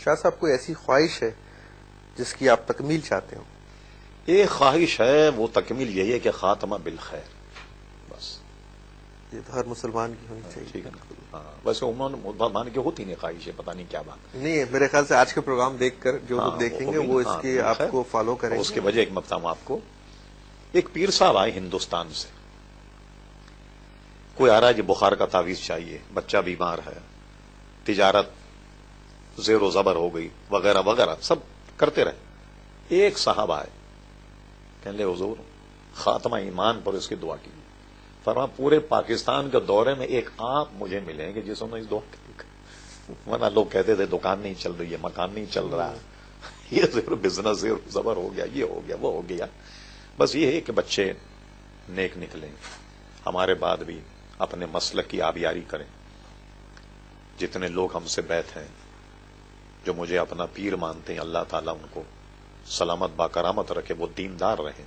شاہ صاحب کوئی ایسی خواہش ہے جس کی آپ تکمیل چاہتے ہو؟ ایک خواہش ہے، وہ تکمیل یہی ہے کہ خاتمہ بالخیر، بس. یہ تو ہر مسلمان کی ہونی چاہیے. ٹھیک ہے نا. ہاں ویسے عموماً مسلمان کی ہوتی نہیں خواہشیں، پتہ نہیں کیا بات. نہیں، میرے خیال سے آج کے پروگرام دیکھ کر جو لوگ دیکھیں گے وہ اس کی آپ کو فالو کریں گے. اس کی وجہ ایک میں بتاؤں آپ کو. ایک پیر صاحب آئے ہندوستان سے، کوئی آ رہا ہے جی بخار کا تعویذ چاہیے، بچہ بیمار ہے، تجارت زیر و زبر ہو گئی، وغیرہ وغیرہ سب کرتے رہے. ایک صاحب آئے، کہنے لے حضور خاتمہ ایمان پر اس کی دعا کی. فرما پورے پاکستان کے دورے میں ایک آپ مجھے ملیں گے جس نے اس دعا کی. ورنہ لوگ کہتے تھے دکان نہیں چل رہی ہے، مکان نہیں چل رہا، یہ بزنس زیر و زبر ہو گیا، یہ ہو گیا، وہ ہو گیا. بس یہ ہے کہ بچے نیک نکلیں، ہمارے بعد بھی اپنے مسلک کی آبیاری کریں. جتنے لوگ ہم سے بیت ہیں، جو مجھے اپنا پیر مانتے ہیں، اللہ تعالیٰ ان کو سلامت با کرامت رکھے، وہ دیندار رہیں.